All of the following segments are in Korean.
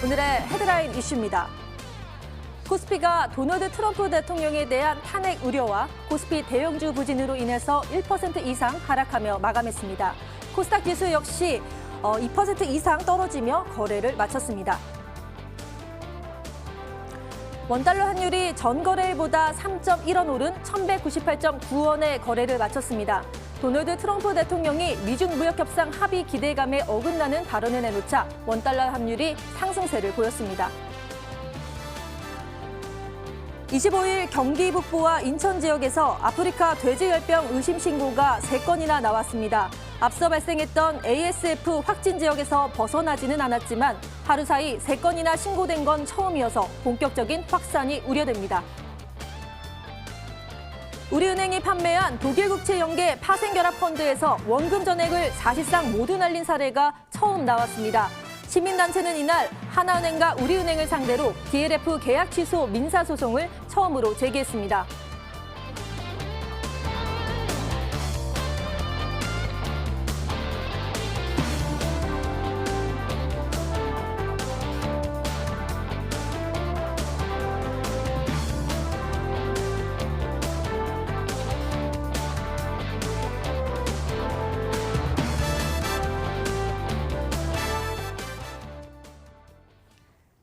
오늘의 헤드라인 이슈입니다. 코스피가 도널드 트럼프 대통령에 대한 탄핵 우려와 코스피 대형주 부진으로 인해서 1% 이상 하락하며 마감했습니다. 코스닥 지수 역시 2% 이상 떨어지며 거래를 마쳤습니다. 원달러 환율이 전 거래일보다 3.1원 오른 1,198.9원의 거래를 마쳤습니다. 도널드 트럼프 대통령이 미중 무역 협상 합의 기대감에 어긋나는 발언을 내놓자 원달러 환율이 상승세를 보였습니다. 25일 경기 북부와 인천 지역에서 아프리카 돼지열병 의심 신고가 3건이나 나왔습니다. 앞서 발생했던 ASF 확진 지역에서 벗어나지는 않았지만 하루 사이 3건이나 신고된 건 처음이어서 본격적인 확산이 우려됩니다. 우리은행이 판매한 독일국채연계 파생결합펀드에서 원금 전액을 사실상 모두 날린 사례가 처음 나왔습니다. 시민단체는 이날 하나은행과 우리은행을 상대로 DLF 계약 취소 민사소송을 처음으로 제기했습니다.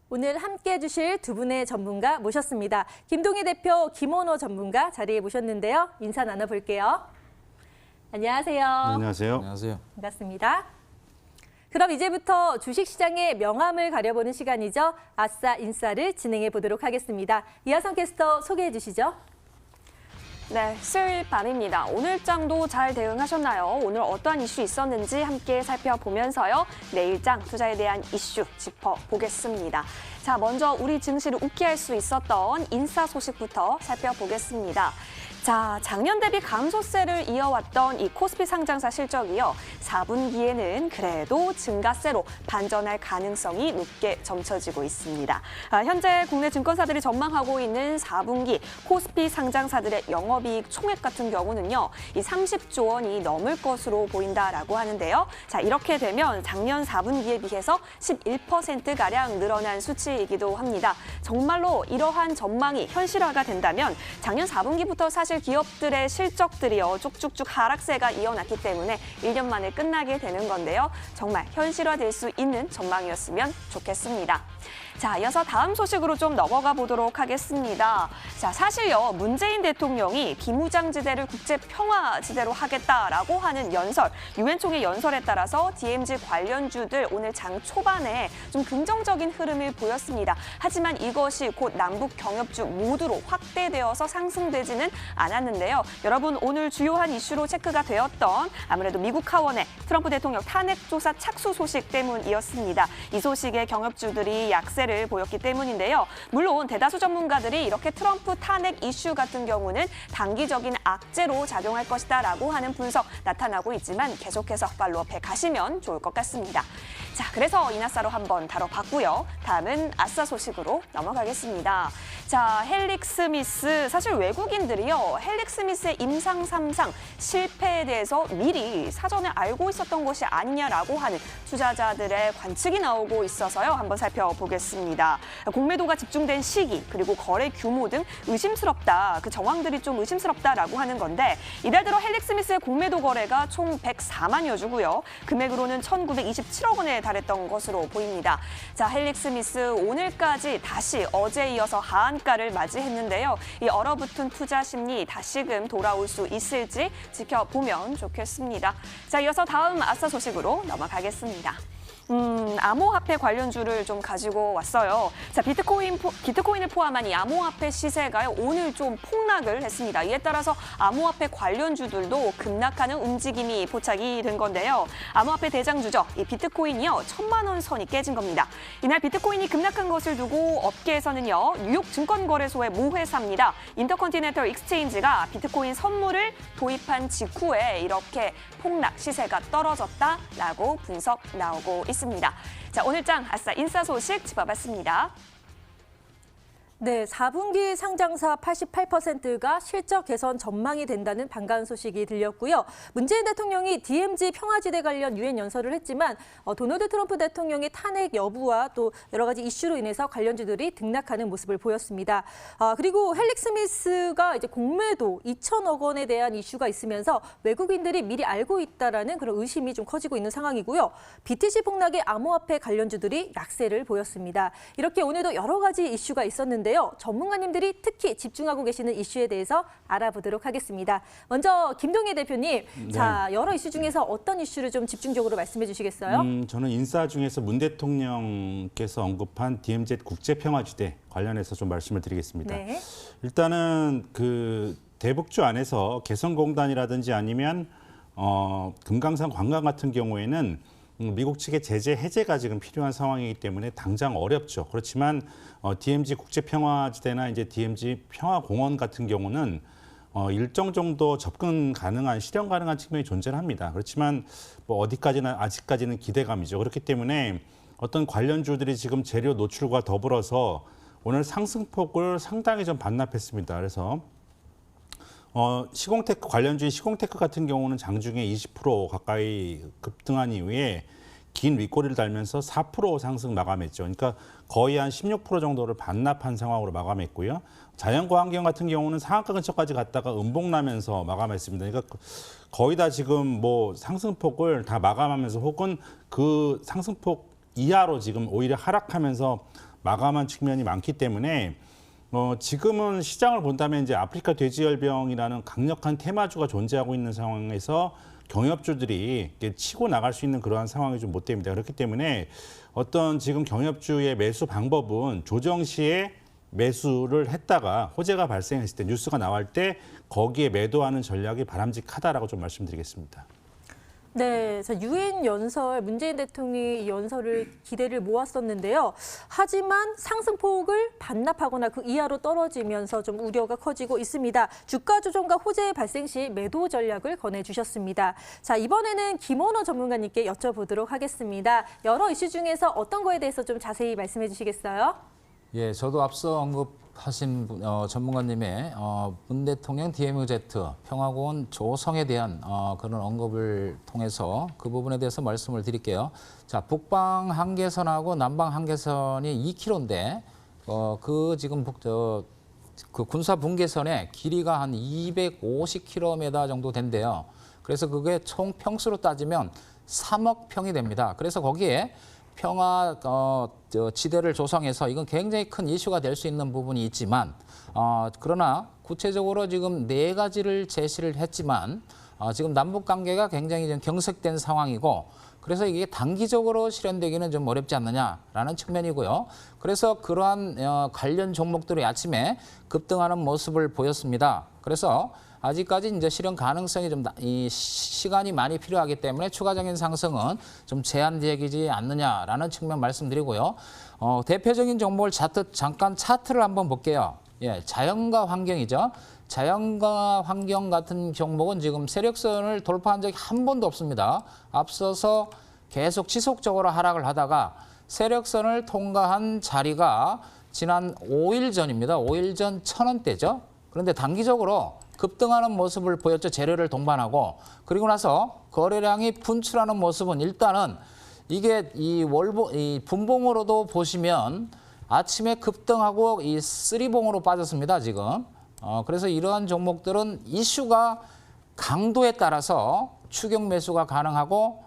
오늘 함께해 주실 두 분의 전문가 모셨습니다. 김동희 대표, 김원호 전문가 자리에 모셨는데요. 인사 나눠볼게요. 안녕하세요. 안녕하세요. 안녕하세요. 반갑습니다. 그럼 이제부터 주식시장의 명암을 가려보는 시간이죠. 아싸 인싸를 진행해 보도록 하겠습니다. 이하성 캐스터 소개해 주시죠. 네, 수요일 밤입니다. 오늘장도 잘 대응하셨나요? 오늘 어떠한 이슈 있었는지 함께 살펴보면서요. 내일장 투자에 대한 이슈 짚어보겠습니다. 자, 먼저 우리 증시를 웃게 할 수 있었던 인사 소식부터 살펴보겠습니다. 자, 작년 대비 감소세를 이어왔던 이 코스피 상장사 실적이요. 4분기에는 그래도 증가세로 반전할 가능성이 높게 점쳐지고 있습니다. 현재 국내 증권사들이 전망하고 있는 4분기 코스피 상장사들의 영업이익 총액 같은 경우는요. 이 30조 원이 넘을 것으로 보인다라고 하는데요. 자, 이렇게 되면 작년 4분기에 비해서 11%가량 늘어난 수치이기도 합니다. 정말로 이러한 전망이 현실화가 된다면 작년 4분기부터 사실 기업들의 실적들이요. 쭉쭉쭉 하락세가 이어났기 때문에 1년 만에 끝나게 되는 건데요. 정말 현실화될 수 있는 전망이었으면 좋겠습니다. 자, 이어서 다음 소식으로 좀 넘어가 보도록 하겠습니다. 자, 사실요, 문재인 대통령이 비무장지대를 국제평화지대로 하겠다라고 하는 연설, 유엔 총회 연설에 따라서 DMZ 관련주들 오늘 장 초반에 좀 긍정적인 흐름을 보였습니다. 하지만 이것이 곧 남북 경협주 모두로 확대되어서 상승되지는 않았는데요. 여러분, 오늘 주요한 이슈로 체크가 되었던 아무래도 미국 하원의 트럼프 대통령 탄핵 조사 착수 소식 때문이었습니다. 이 소식에 경협주들이 약세를 보였기 때문인데요. 물론 대다수 전문가들이 이렇게 트럼프 탄핵 이슈 같은 경우는 단기적인 악재로 작용할 것이다라고 하는 분석 나타나고 있지만 계속해서 팔로우업해 가시면 좋을 것 같습니다. 자, 그래서 이나사로 한번 다뤄봤고요. 다음은 아싸 소식으로 넘어가겠습니다. 자, 헬릭 스미스, 사실 외국인들이요. 헬릭 스미스의 임상 3상 실패에 대해서 미리 사전에 알고 있었던 것이 아니냐라고 하는 투자자들의 관측이 나오고 있어서요. 한번 살펴보겠습니다. 공매도가 집중된 시기, 그리고 거래 규모 등 의심스럽다. 그 정황들이 좀 의심스럽다라고 하는 건데 이달 들어 헬릭 스미스의 공매도 거래가 총 104만여 주고요. 금액으로는 1,927억 원에 달했던 것으로 보입니다. 자, 헬릭 스미스 오늘까지 다시 어제에 이어서 하한가를 맞이했는데요. 이 얼어붙은 투자 심리 다시금 돌아올 수 있을지 지켜보면 좋겠습니다. 자, 이어서 다음 아싸 소식으로 넘어가겠습니다. 암호화폐 관련주를 좀 가지고 왔어요. 자, 비트코인을 포함한 이 암호화폐 시세가 오늘 좀 폭락을 했습니다. 이에 따라서 암호화폐 관련주들도 급락하는 움직임이 포착이 된 건데요. 암호화폐 대장주죠. 이 비트코인이요. 1,000만 원 선이 깨진 겁니다. 이날 비트코인이 급락한 것을 두고 업계에서는요. 뉴욕 증권거래소의 모 회사입니다. 인터컨티넨털 익스체인지가 비트코인 선물을 도입한 직후에 이렇게 폭락 시세가 떨어졌다라고 분석 나오고 있습니다. 자, 오늘장 아싸 인싸 소식 짚어봤습니다. 네, 4분기 상장사 88%가 실적 개선 전망이 된다는 반가운 소식이 들렸고요. 문재인 대통령이 DMZ 평화지대 관련 유엔 연설을 했지만 도널드 트럼프 대통령의 탄핵 여부와 또 여러 가지 이슈로 인해서 관련주들이 등락하는 모습을 보였습니다. 그리고 헬릭 스미스가 이제 공매도 2천억 원에 대한 이슈가 있으면서 외국인들이 미리 알고 있다라는 그런 의심이 좀 커지고 있는 상황이고요. BTC 폭락의 암호화폐 관련주들이 약세를 보였습니다. 이렇게 오늘도 여러 가지 이슈가 있었는데요. 전문가님들이 특히 집중하고 계시는 이슈에 대해서 알아보도록 하겠습니다. 먼저 김동희 대표님, 네. 자 여러 이슈 중에서 어떤 이슈를 좀 집중적으로 말씀해 주시겠어요? 저는 인사 중에서 문 대통령께서 언급한 DMZ 국제평화지대 관련해서 좀 말씀을 드리겠습니다. 네. 일단은 그 대북주 안에서 개성공단이라든지 아니면 금강산 관광 같은 경우에는 미국 측의 제재 해제가 지금 필요한 상황이기 때문에 당장 어렵죠. 그렇지만 DMZ 국제평화지대나 이제 DMZ 평화공원 같은 경우는 일정 정도 접근 가능한, 실현 가능한 측면이 존재를 합니다. 그렇지만 뭐 어디까지나 아직까지는 기대감이죠. 그렇기 때문에 어떤 관련주들이 지금 재료 노출과 더불어서 오늘 상승폭을 상당히 좀 반납했습니다. 그래서 시공테크 관련주의 시공테크 같은 경우는 장중에 20% 가까이 급등한 이후에 긴 윗꼬리를 달면서 4% 상승 마감했죠. 그러니까 거의 한 16% 정도를 반납한 상황으로 마감했고요. 자연과 환경 같은 경우는 상한가 근처까지 갔다가 음봉나면서 마감했습니다. 그러니까 거의 다 지금 뭐 상승폭을 다 마감하면서 혹은 그 상승폭 이하로 지금 오히려 하락하면서 마감한 측면이 많기 때문에 지금은 시장을 본다면 이제 아프리카 돼지열병이라는 강력한 테마주가 존재하고 있는 상황에서 경협주들이 치고 나갈 수 있는 그러한 상황이 좀 못 됩니다. 그렇기 때문에 어떤 지금 경협주의 매수 방법은 조정 시에 매수를 했다가 호재가 발생했을 때 뉴스가 나올 때 거기에 매도하는 전략이 바람직하다라고 좀 말씀드리겠습니다. 네, 유엔 연설, 문재인 대통령이 이 연설을 기대를 모았었는데요. 하지만 상승폭을 반납하거나 그 이하로 떨어지면서 좀 우려가 커지고 있습니다. 주가 조정과 호재 발생 시 매도 전략을 권해주셨습니다. 자, 이번에는 김원호 전문가님께 여쭤보도록 하겠습니다. 여러 이슈 중에서 어떤 거에 대해서 좀 자세히 말씀해 주시겠어요? 예, 저도 앞서 언급하신 전문가님의 문 대통령 DMZ 평화공원 조성에 대한 그런 언급을 통해서 그 부분에 대해서 말씀을 드릴게요. 자, 북방 한계선하고 남방 한계선이 2km인데 그 지금 그 군사 분계선의 길이가 한 250km 정도 된대요. 그래서 그게 총 평수로 따지면 3억 평이 됩니다. 그래서 거기에 평화 지대를 조성해서 이건 굉장히 큰 이슈가 될 수 있는 부분이 있지만 그러나 구체적으로 지금 4가지를 제시를 했지만 지금 남북 관계가 굉장히 좀 경색된 상황이고 그래서 이게 단기적으로 실현되기는 좀 어렵지 않느냐라는 측면이고요. 그래서 그러한 관련 종목들이 아침에 급등하는 모습을 보였습니다. 그래서 아직까지 이제 실현 가능성이 좀 이 시간이 많이 필요하기 때문에 추가적인 상승은 좀 제한되지 않느냐라는 측면 말씀드리고요. 대표적인 종목을 잠깐 차트를 한번 볼게요. 예, 자연과 환경이죠. 자연과 환경 같은 종목은 지금 세력선을 돌파한 적이 한 번도 없습니다. 앞서서 계속 지속적으로 하락을 하다가 세력선을 통과한 자리가 지난 5일 전입니다. 5일 전 1,000원대죠. 그런데 단기적으로 급등하는 모습을 보였죠. 재료를 동반하고. 그리고 나서 거래량이 분출하는 모습은 일단은 이게 이 분봉으로도 보시면 아침에 급등하고 이 쓰리봉으로 빠졌습니다. 지금. 그래서 이러한 종목들은 이슈가 강도에 따라서 추격 매수가 가능하고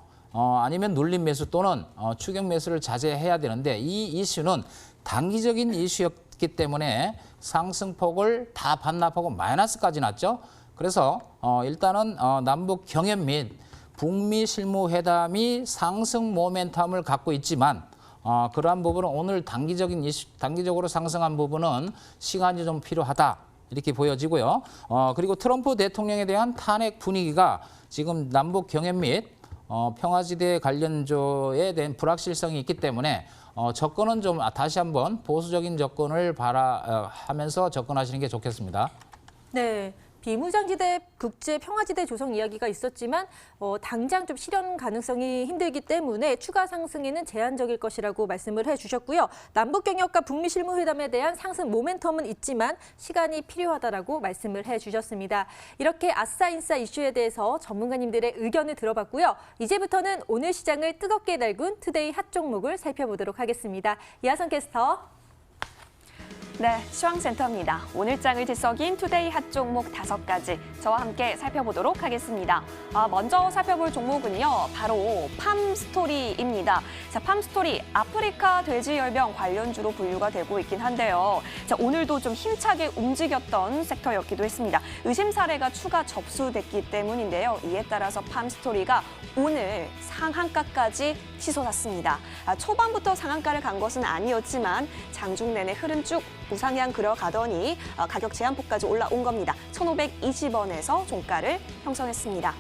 아니면 눌림 매수 또는 추격 매수를 자제해야 되는데 이 이슈는 단기적인 이슈였기 때문에 상승폭을 다 반납하고 마이너스까지 났죠. 그래서 일단은 남북 경협 및 북미 실무 회담이 상승 모멘텀을 갖고 있지만 그러한 부분은 오늘 단기적으로 상승한 부분은 시간이 좀 필요하다. 이렇게 보여지고요. 그리고 트럼프 대통령에 대한 탄핵 분위기가 지금 남북 경협 및 평화지대 관련조에 대한 불확실성이 있기 때문에 접근은 좀 다시 한번 보수적인 접근을 하면서 접근하시는 게 좋겠습니다. 네, 비무장지대 국제 평화지대 조성 이야기가 있었지만 당장 좀 실현 가능성이 힘들기 때문에 추가 상승에는 제한적일 것이라고 말씀을 해주셨고요. 남북 경협과 북미 실무회담에 대한 상승 모멘텀은 있지만 시간이 필요하다라고 말씀을 해주셨습니다. 이렇게 아싸인싸 이슈에 대해서 전문가님들의 의견을 들어봤고요. 이제부터는 오늘 시장을 뜨겁게 달군 투데이 핫 종목을 살펴보도록 하겠습니다. 이하선 캐스터. 네, 시황센터입니다. 오늘 장을 뒤섞인 투데이 핫 종목 5가지 저와 함께 살펴보도록 하겠습니다. 먼저 살펴볼 종목은요, 바로 팜스토리입니다. 자, 팜스토리 아프리카 돼지열병 관련주로 분류가 되고 있긴 한데요. 자, 오늘도 좀 힘차게 움직였던 섹터였기도 했습니다. 의심 사례가 추가 접수됐기 때문인데요. 이에 따라서 팜스토리가 오늘 상한가까지 치솟았습니다. 초반부터 상한가를 간 것은 아니었지만 장중 내내 흐름 쭉 우상향 그려가더니 가격 제한폭까지 올라온 겁니다. 1,520원에서 종가를 형성했습니다.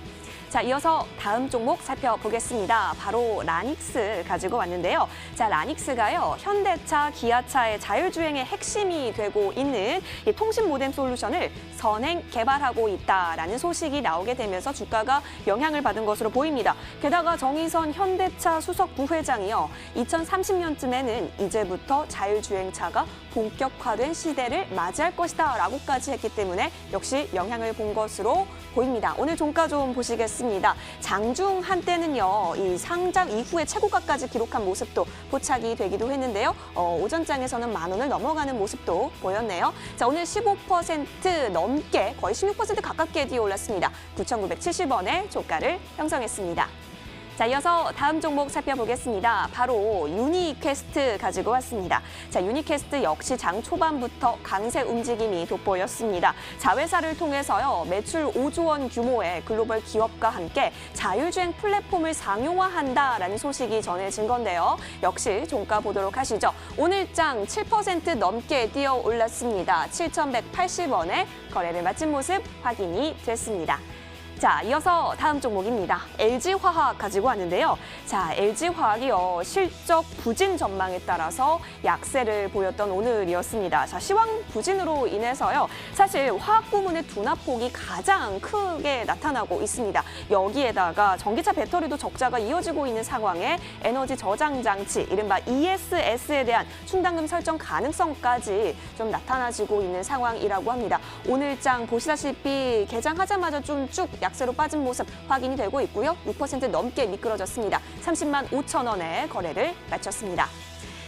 자, 이어서 다음 종목 살펴보겠습니다. 바로 라닉스 가지고 왔는데요. 자, 라닉스가요, 현대차, 기아차의 자율주행의 핵심이 되고 있는 이 통신 모뎀 솔루션을 선행 개발하고 있다라는 소식이 나오게 되면서 주가가 영향을 받은 것으로 보입니다. 게다가 정의선 현대차 수석 부회장이요, 2030년쯤에는 이제부터 자율주행차가 본격화된 시대를 맞이할 것이다 라고까지 했기 때문에 역시 영향을 본 것으로 보입니다. 오늘 종가 좀 보시겠습니다. 장중 한때는요, 이 상장 이후에 최고가까지 기록한 모습도 포착이 되기도 했는데요. 오전장에서는 10,000원을 넘어가는 모습도 보였네요. 자, 오늘 15% 넘게 거의 16% 가깝게 뛰어 올랐습니다. 9,970원의 종가를 형성했습니다. 자, 이어서 다음 종목 살펴보겠습니다. 바로 유니퀘스트 가지고 왔습니다. 자, 유니퀘스트 역시 장 초반부터 강세 움직임이 돋보였습니다. 자회사를 통해서요, 매출 5조 원 규모의 글로벌 기업과 함께 자율주행 플랫폼을 상용화한다라는 소식이 전해진 건데요. 역시 종가 보도록 하시죠. 오늘 장 7% 넘게 뛰어 올랐습니다. 7,180원에 거래를 마친 모습 확인이 됐습니다. 자, 이어서 다음 종목입니다. LG화학 가지고 왔는데요. 자, LG화학이요, 실적 부진 전망에 따라서 약세를 보였던 오늘이었습니다. 자, 시황 부진으로 인해서요, 사실 화학 부문의 둔화폭이 가장 크게 나타나고 있습니다. 여기에다가 전기차 배터리도 적자가 이어지고 있는 상황에 에너지 저장 장치, 이른바 ESS에 대한 충당금 설정 가능성까지 좀 나타나지고 있는 상황이라고 합니다. 오늘 장 보시다시피 개장하자마자 좀 쭉 약세로 빠진 모습 확인이 되고 있고요. 6% 넘게 미끄러졌습니다. 305,000원에 거래를 마쳤습니다.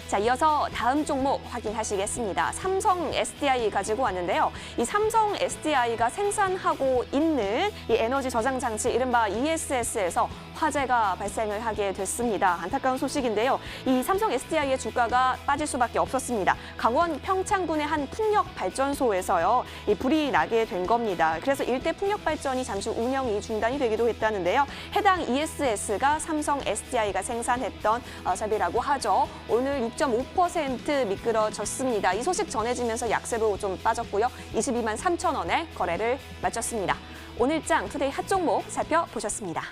자, 이어서 다음 종목 확인하시겠습니다. 삼성 SDI 가지고 왔는데요. 이 삼성 SDI가 생산하고 있는 이 에너지 저장 장치, 이른바 ESS에서 화재가 발생을 하게 됐습니다. 안타까운 소식인데요. 이 삼성 SDI의 주가가 빠질 수밖에 없었습니다. 강원 평창군의 한 풍력 발전소에서요, 이 불이 나게 된 겁니다. 그래서 일대 풍력 발전이 잠시 운영이 중단이 되기도 했다는데요. 해당 ESS가 삼성 SDI가 생산했던 설비라고 하죠. 오늘 6.5% 미끄러졌습니다. 이 소식 전해지면서 약세로 좀 빠졌고요. 223,000원에 거래를 마쳤습니다. 오늘 장 투데이 핫 종목 살펴보셨습니다.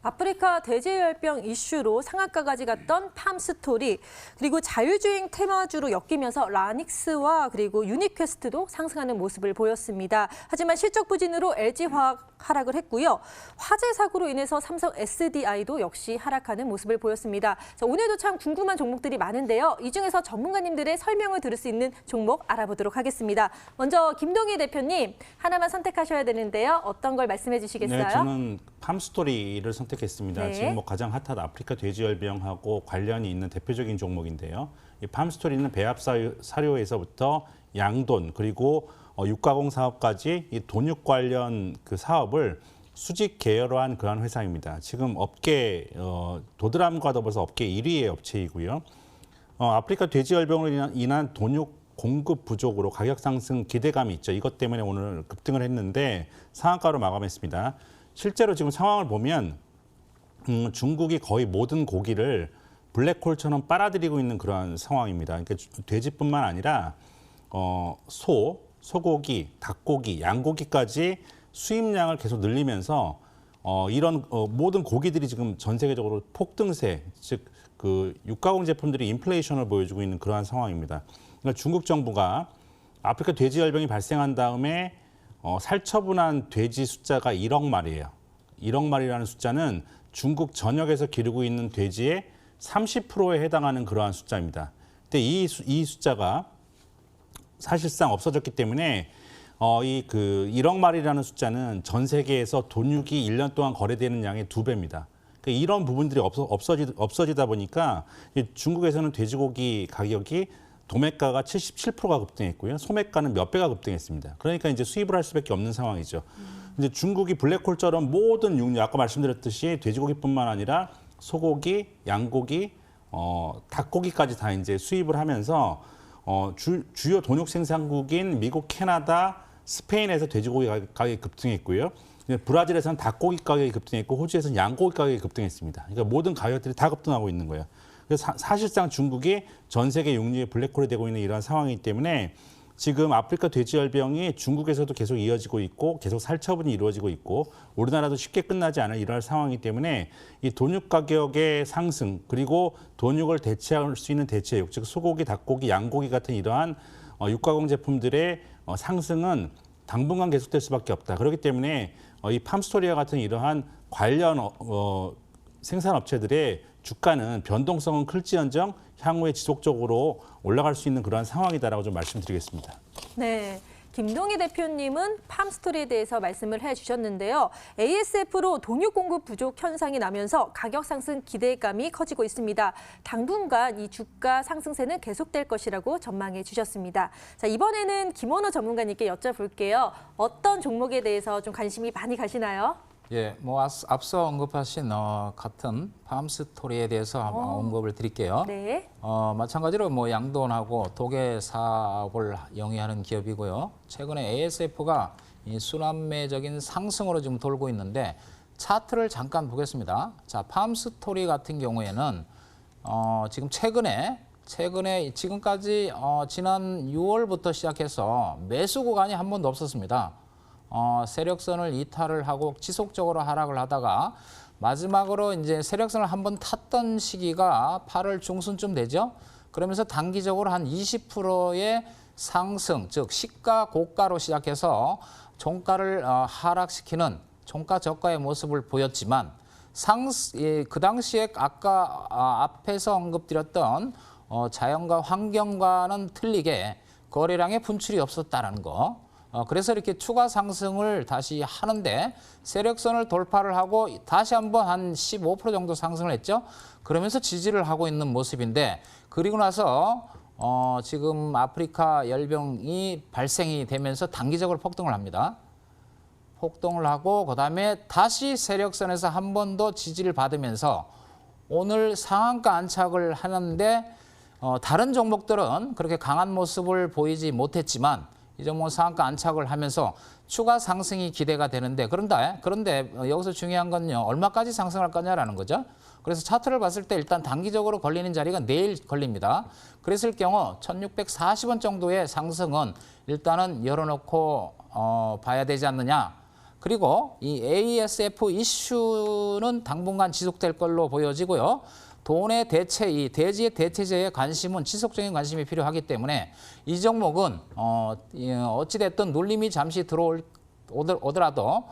아프리카 돼지열병 이슈로 상한가까지 갔던 팜스토리, 그리고 자율주행 테마주로 엮이면서 라닉스와 그리고 유니퀘스트도 상승하는 모습을 보였습니다. 하지만 실적 부진으로 LG화학 하락을 했고요. 화재 사고로 인해서 삼성 SDI도 역시 하락하는 모습을 보였습니다. 자, 오늘도 참 궁금한 종목들이 많은데요. 이 중에서 전문가님들의 설명을 들을 수 있는 종목 알아보도록 하겠습니다. 먼저 김동희 대표님, 하나만 선택하셔야 되는데요. 어떤 걸 말씀해 주시겠어요? 네, 저는 팜스토리를 선택했습니다. 네. 지금 뭐 가장 핫한 아프리카 돼지열병하고 관련이 있는 대표적인 종목인데요. 이 팜스토리는 배합 사료에서부터 양돈, 그리고 육가공 사업까지 이 돈육 관련 그 사업을 수직 계열화한 그런 회사입니다. 지금 업계 도드람과 더불어서 업계 1위의 업체이고요. 아프리카 돼지열병으로 인한 돈육 공급 부족으로 가격 상승 기대감이 있죠. 이것 때문에 오늘 급등을 했는데 상한가로 마감했습니다. 실제로 지금 상황을 보면 중국이 거의 모든 고기를 블랙홀처럼 빨아들이고 있는 그러한 상황입니다. 그러니까 돼지뿐만 아니라 소고기, 닭고기, 양고기까지 수입량을 계속 늘리면서 이런 모든 고기들이 지금 전 세계적으로 폭등세, 즉 그 육가공 제품들이 인플레이션을 보여주고 있는 그러한 상황입니다. 그러니까 중국 정부가 아프리카 돼지열병이 발생한 다음에 살처분한 돼지 숫자가 1억 마리예요. 1억 마리라는 숫자는 중국 전역에서 기르고 있는 돼지의 30%에 해당하는 그러한 숫자입니다. 근데 이 숫자가 사실상 없어졌기 때문에 이 1억 마리라는 숫자는 전 세계에서 돈육이 1년 동안 거래되는 양의 2배입니다. 그러니까 이런 부분들이 없어지다 보니까 중국에서는 돼지고기 가격이 도매가가 77%가 급등했고요. 소매가는 몇 배가 급등했습니다. 그러니까 이제 수입을 할 수밖에 없는 상황이죠. 이제 중국이 블랙홀처럼 모든 육류, 아까 말씀드렸듯이 돼지고기뿐만 아니라 소고기, 양고기, 닭고기까지 다 이제 수입을 하면서 주요 돈육 생산국인 미국, 캐나다, 스페인에서 돼지고기 가격이 급등했고요. 브라질에서는 닭고기 가격이 급등했고 호주에서는 양고기 가격이 급등했습니다. 그러니까 모든 가격들이 다 급등하고 있는 거예요. 그래서 사실상 중국이 전 세계 육류의 블랙홀이 되고 있는 이러한 상황이기 때문에 지금 아프리카 돼지열병이 중국에서도 계속 이어지고 있고 계속 살처분이 이루어지고 있고 우리나라도 쉽게 끝나지 않을 이러한 상황이기 때문에 이 돈육 가격의 상승 그리고 돈육을 대체할 수 있는 대체육, 즉 소고기, 닭고기, 양고기 같은 이러한 육가공 제품들의 상승은 당분간 계속될 수밖에 없다. 그렇기 때문에 이 팜스토리아 같은 이러한 관련 생산업체들의 주가는 변동성은 클지언정 향후에 지속적으로 올라갈 수 있는 그러한 상황이다라고 좀 말씀드리겠습니다. 네. 김동희 대표님은 팜스토리에 대해서 말씀을 해주셨는데요. ASF로 돈육 공급 부족 현상이 나면서 가격 상승 기대감이 커지고 있습니다. 당분간 이 주가 상승세는 계속될 것이라고 전망해 주셨습니다. 자, 이번에는 김원호 전문가님께 여쭤볼게요. 어떤 종목에 대해서 좀 관심이 많이 가시나요? 예, 뭐 앞서 언급하신 같은 팜스토리에 대해서 언급을 드릴게요. 네. 마찬가지로 뭐 양돈하고 도계 사업을 영위하는 기업이고요. 최근에 ASF가 이 순환매적인 상승으로 지금 돌고 있는데 차트를 잠깐 보겠습니다. 자, 팜스토리 같은 경우에는 지금 최근에 지금까지 지난 6월부터 시작해서 매수 구간이 한 번도 없었습니다. 세력선을 이탈을 하고 지속적으로 하락을 하다가 마지막으로 이제 세력선을 한번 탔던 시기가 8월 중순쯤 되죠. 그러면서 단기적으로 한 20%의 상승, 즉 시가 고가로 시작해서 종가를 하락시키는 종가 저가의 모습을 보였지만 그 당시에 아까 앞에서 언급드렸던 자연과 환경과는 틀리게 거래량의 분출이 없었다는 거. 그래서 이렇게 추가 상승을 다시 하는데 세력선을 돌파를 하고 다시 한번 한 15% 정도 상승을 했죠. 그러면서 지지를 하고 있는 모습인데 그리고 나서 지금 아프리카 열병이 발생이 되면서 단기적으로 폭등을 합니다. 폭등을 하고 그다음에 다시 세력선에서 한 번 더 지지를 받으면서 오늘 상한가 안착을 하는데 다른 종목들은 그렇게 강한 모습을 보이지 못했지만 이 종목 상한가 안착을 하면서 추가 상승이 기대가 되는데 그런데 여기서 중요한 건요. 얼마까지 상승할 거냐라는 거죠. 그래서 차트를 봤을 때 일단 단기적으로 걸리는 자리가 내일 걸립니다. 그랬을 경우 1640원 정도의 상승은 일단은 열어놓고 봐야 되지 않느냐. 그리고 이 ASF 이슈는 당분간 지속될 걸로 보여지고요. 돈의 대체, 이 대지의 대체제에 관심은 지속적인 관심이 필요하기 때문에 이 종목은 어찌됐든 눌림이 잠시 들어오더라도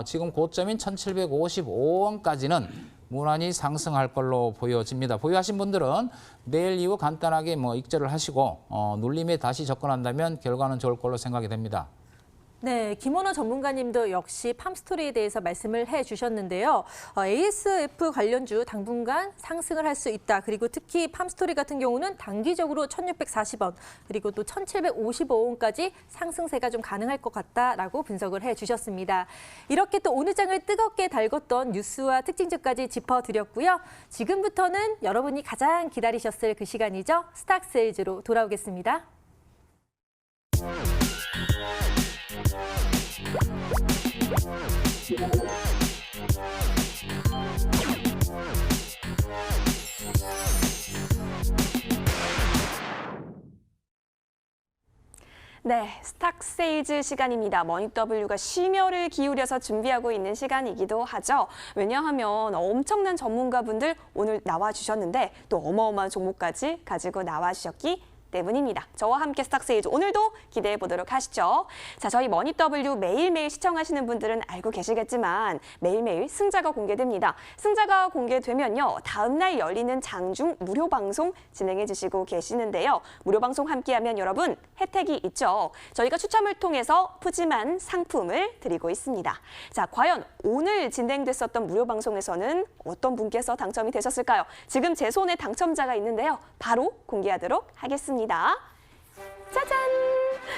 지금 고점인 1755원까지는 무난히 상승할 걸로 보여집니다. 보유하신 분들은 내일 이후 간단하게 익절을 하시고 눌림에 다시 접근한다면 결과는 좋을 걸로 생각이 됩니다. 네, 김원호 전문가님도 역시 팜스토리에 대해서 말씀을 해주셨는데요. ASF 관련주 당분간 상승을 할 수 있다. 그리고 특히 팜스토리 같은 경우는 단기적으로 1640원 그리고 또 1755원까지 상승세가 좀 가능할 것 같다라고 분석을 해주셨습니다. 이렇게 또 오늘 장을 뜨겁게 달궜던 뉴스와 특징주까지 짚어드렸고요. 지금부터는 여러분이 가장 기다리셨을 그 시간이죠. 스탁세일즈로 돌아오겠습니다. 네, 스탁세일즈 시간입니다. 머니W가 심혈을 기울여서 준비하고 있는 시간이기도 하죠. 왜냐하면 엄청난 전문가분들 오늘 나와주셨는데 또 어마어마한 종목까지 가지고 나와주셨기 때문입니다. 저와 함께 스탁스에이즈 오늘도 기대해 보도록 하시죠. 자, 저희 머니W 매일매일 시청하시는 분들은 알고 계시겠지만 매일매일 승자가 공개됩니다. 승자가 공개되면요. 다음 날 열리는 장중 무료 방송 진행해 주시고 계시는데요. 무료 방송 함께하면 여러분 혜택이 있죠. 저희가 추첨을 통해서 푸짐한 상품을 드리고 있습니다. 자, 과연 오늘 진행됐었던 무료 방송에서는 어떤 분께서 당첨이 되셨을까요? 지금 제 손에 당첨자가 있는데요. 바로 공개하도록 하겠습니다. 짜잔!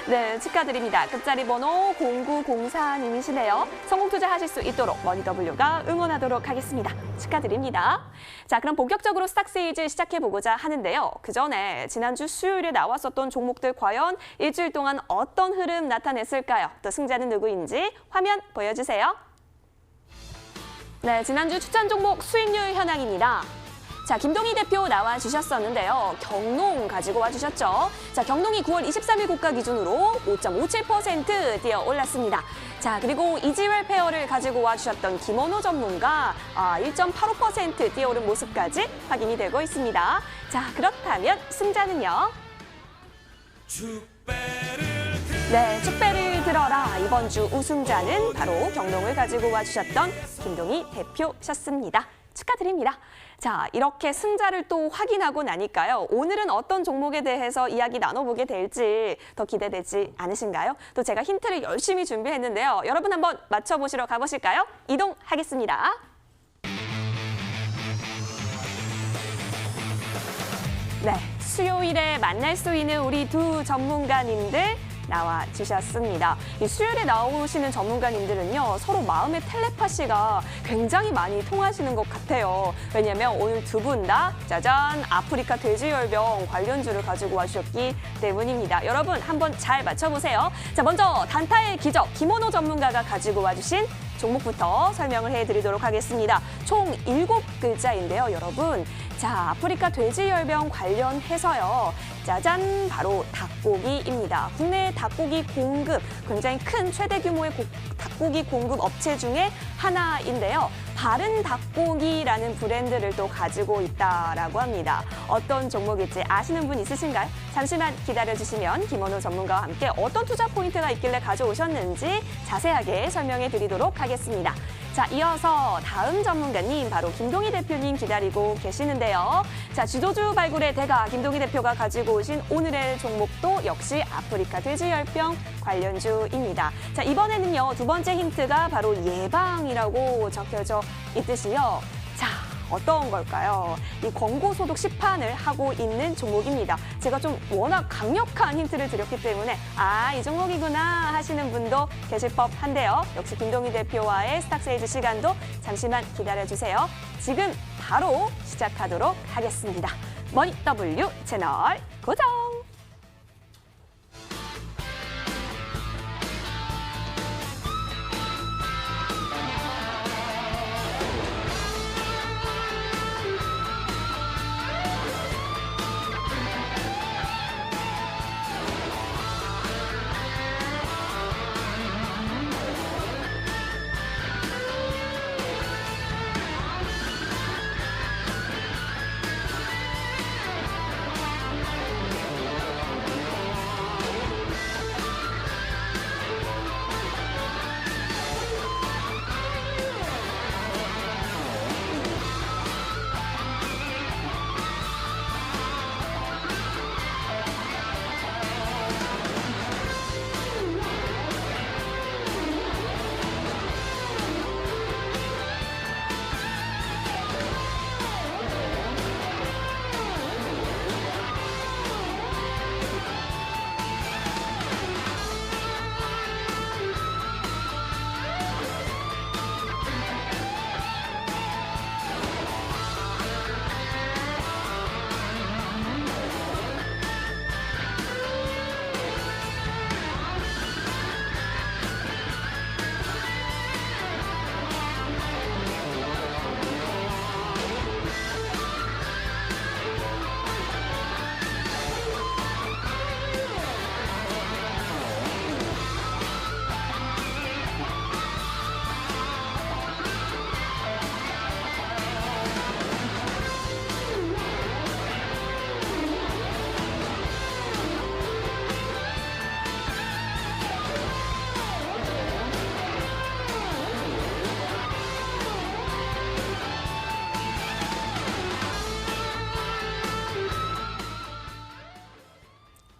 네, 축하드립니다. 끝자리 번호 0904님이시네요. 성공 투자하실 수 있도록 머니W가 응원하도록 하겠습니다. 축하드립니다. 자, 그럼 본격적으로 스탁스에이즈 시작해보고자 하는데요. 그 전에 지난주 수요일에 나왔었던 종목들 과연 일주일 동안 어떤 흐름 나타냈을까요? 또 승자는 누구인지 화면 보여주세요. 네, 지난주 추천 종목 수익률 현황입니다. 자, 김동희 대표 나와주셨었는데요. 경농 가지고 와주셨죠. 자, 경농이 9월 23일 고가 기준으로 5.57% 뛰어 올랐습니다. 자, 그리고 이지웰 페어를 가지고 와주셨던 김원호 전문가 1.85% 뛰어오른 모습까지 확인이 되고 있습니다. 자, 그렇다면 승자는요? 네, 축배를 들어라. 이번 주 우승자는 바로 경농을 가지고 와주셨던 김동희 대표셨습니다. 축하드립니다. 자, 이렇게 승자를 또 확인하고 나니까요. 오늘은 어떤 종목에 대해서 이야기 나눠보게 될지 더 기대되지 않으신가요? 또 제가 힌트를 열심히 준비했는데요. 여러분 한번 맞춰보시러 가보실까요? 이동하겠습니다. 네, 수요일에 만날 수 있는 우리 두 전문가님들 나와주셨습니다. 이 수요일에 나오시는 전문가님들은요. 서로 마음의 텔레파시가 굉장히 많이 통하시는 것 같아요. 왜냐하면 오늘 두 분 다 짜잔 아프리카 돼지열병 관련주를 가지고 와주셨기 때문입니다. 여러분 한번 잘 맞춰보세요. 자, 먼저 단타의 기적 김원호 전문가가 가지고 와주신 종목부터 설명을 해드리도록 하겠습니다. 총 7글자인데요, 여러분. 자, 아프리카 돼지열병 관련해서요. 짜잔, 바로 닭고기입니다. 국내 닭고기 공급, 굉장히 큰 최대 규모의 닭고기 공급 업체 중에 하나인데요. 바른 닭고기라는 브랜드를 또 가지고 있다라고 합니다. 어떤 종목일지 아시는 분 있으신가요? 잠시만 기다려주시면 김원호 전문가와 함께 어떤 투자 포인트가 있길래 가져오셨는지 자세하게 설명해 드리도록 하겠습니다. 자, 이어서 다음 전문가님 바로 김동희 대표님 기다리고 계시는데요. 자, 지도주 발굴의 대가 김동희 대표가 가지고 오신 오늘의 종목도 역시 아프리카 돼지열병 관련주입니다. 자, 이번에는요. 두 번째 힌트가 바로 예방이라고 적혀져 있듯이요. 자, 어떤 걸까요? 이 권고 소득 시판을 하고 있는 종목입니다. 제가 좀 워낙 강력한 힌트를 드렸기 때문에 이 종목이구나 하시는 분도 계실 법한데요. 역시 김동희 대표와의 스탁스에이즈 시간도 잠시만 기다려주세요. 지금 바로 시작하도록 하겠습니다. 머니W 채널 고정!